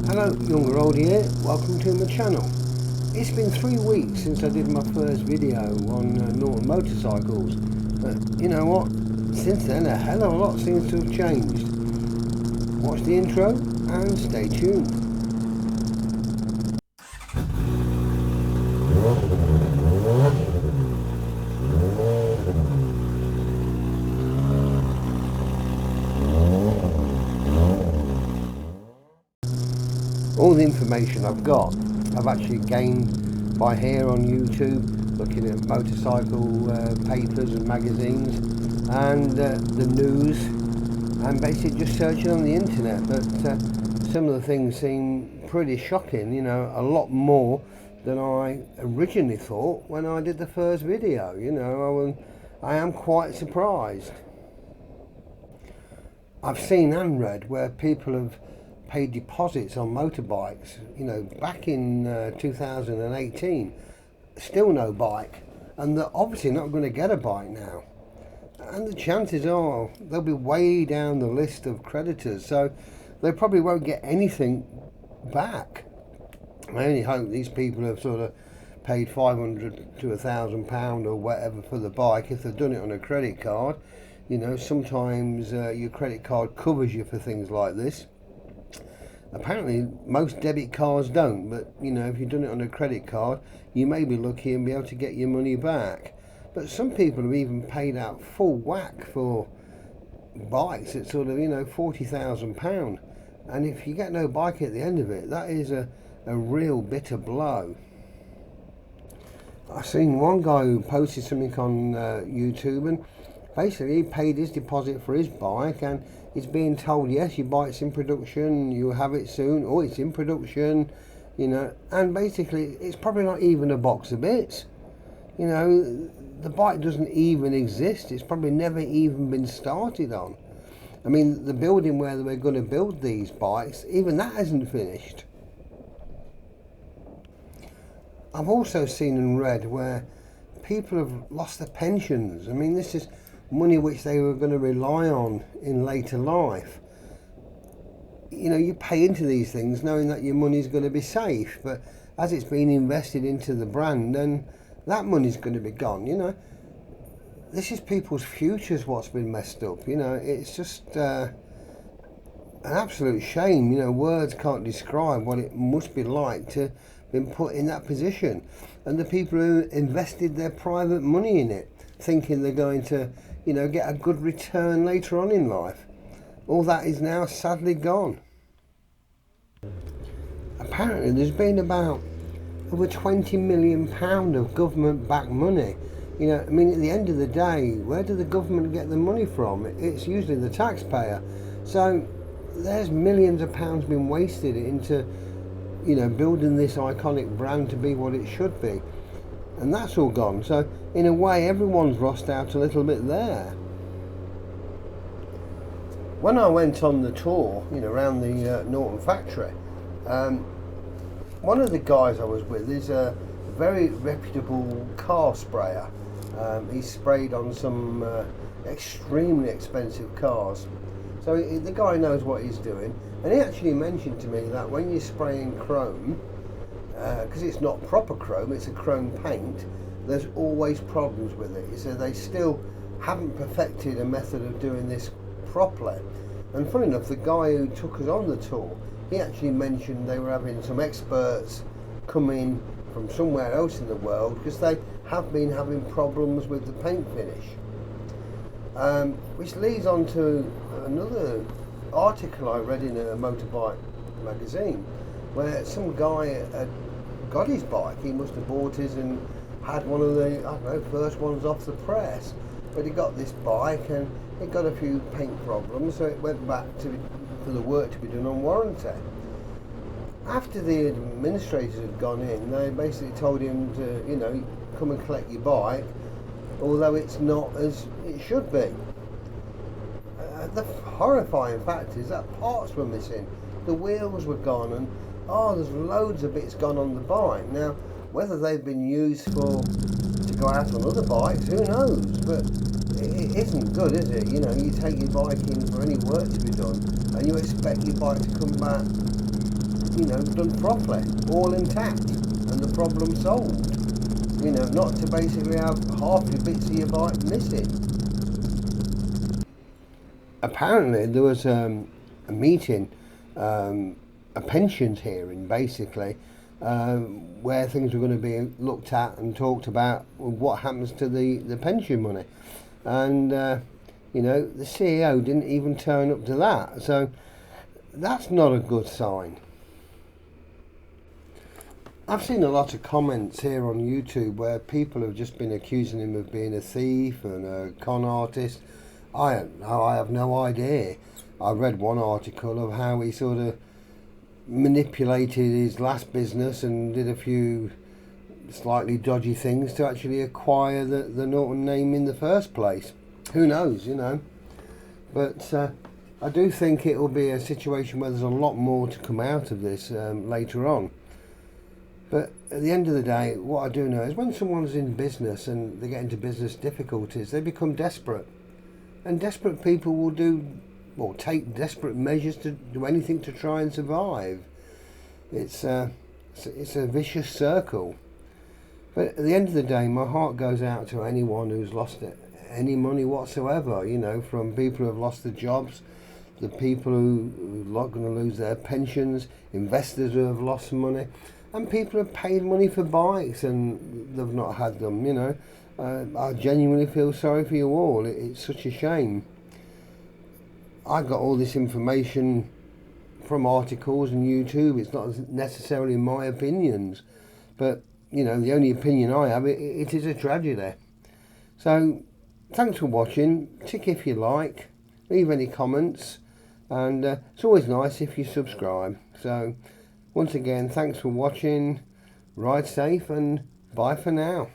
Hello, young or old here, welcome to my channel. It's been 3 weeks since I did my first video on Norton Motorcycles, but you know what, since then a hell of a lot seems to have changed. Watch the intro and stay tuned. All the information I've got, I've actually gained by here on YouTube, looking at motorcycle papers and magazines and the news, and basically just searching on the internet. But some of the things seem pretty shocking, you know, a lot more than I originally thought when I did the first video. You know, I am quite surprised. I've seen and read where people have paid deposits on motorbikes, you know, back in 2018, still no bike, and they're obviously not going to get a bike now, and the chances are they'll be way down the list of creditors, so they probably won't get anything back. I only hope these people have sort of paid £500 to £1,000 or whatever for the bike if they've done it on a credit card. You know, sometimes your credit card covers you for things like this. Apparently most debit cards don't, but you know, if you've done it on a credit card, you may be lucky and be able to get your money back. But some people have even paid out full whack for bikes at sort of, you know, £40,000, and if you get no bike at the end of it, that is a real bitter blow. I've seen one guy who posted something on YouTube, and basically he paid his deposit for his bike, and he's being told, yes, your bike's in production, you'll have it soon, or it's in production, you know, and basically it's probably not even a box of bits. You know, the bike doesn't even exist. It's probably never even been started on. I mean, the building where they were going to build these bikes, even that isn't finished. I've also seen and read where people have lost their pensions. I mean, this is money which they were going to rely on in later life. You know, you pay into these things knowing that your money's going to be safe, but as it's been invested into the brand, then that money's going to be gone. You know, this is people's futures what's been messed up. You know, it's just an absolute shame. You know, words can't describe what it must be like to been put in that position, and the people who invested their private money in it, thinking they're going to, you know, get a good return later on in life. All that is now sadly gone. Apparently there's been about over £20 million of government-backed money. You know, I mean, at the end of the day, where do the government get the money from? It's usually the taxpayer. So there's millions of pounds been wasted into, you know, building this iconic brand to be what it should be. And that's all gone. So in a way, everyone's lost out a little bit there. When I went on the tour, you know, around the Norton factory, one of the guys I was with is a very reputable car sprayer. He sprayed on some extremely expensive cars. So the guy knows what he's doing. And he actually mentioned to me that when you're spraying chrome, because it's not proper chrome, it's a chrome paint, there's always problems with it. He said they still haven't perfected a method of doing this properly. And funny enough, the guy who took us on the tour, he actually mentioned they were having some experts come in from somewhere else in the world because they have been having problems with the paint finish. Which leads on to another article I read in a motorbike magazine, where some guy had got his bike. He must have bought his and had one of the, I don't know, first ones off the press, but he got this bike and it got a few paint problems, so it went back for the work to be done on warranty. After the administrators had gone in, they basically told him to, you know, come and collect your bike, although it's not as it should be. The horrifying fact is that parts were missing, the wheels were gone, and there's loads of bits gone on the bike. Now, whether they've been used to go out on other bikes, who knows? But it isn't good, is it? You know, you take your bike in for any work to be done, and you expect your bike to come back done properly, all intact, and the problem solved. Not to basically have half your bits of your bike missing. Apparently there was a meeting, a pensions hearing basically, where things were going to be looked at and talked about what happens to the pension money. And the CEO didn't even turn up to that, so that's not a good sign. I've seen a lot of comments here on YouTube where people have just been accusing him of being a thief and a con artist. I have no idea. I read one article of how he sort of manipulated his last business and did a few slightly dodgy things to actually acquire the Norton name in the first place. Who knows, But I do think it will be a situation where there's a lot more to come out of this later on. But at the end of the day, what I do know is when someone's in business and they get into business difficulties, they become desperate. And desperate people will take desperate measures to do anything to try and survive. It's a vicious circle. But at the end of the day, my heart goes out to anyone who's lost any money whatsoever, from people who have lost their jobs, the people who are going to lose their pensions, investors who have lost money, and people who have paid money for bikes and they've not had them, I genuinely feel sorry for you all. It's such a shame. I got all this information from articles and YouTube. It's not necessarily my opinions, but the only opinion I have, it is a tragedy. So thanks for watching. Tick if you like, leave any comments, and it's always nice if you subscribe. So once again, thanks for watching, ride safe, and bye for now.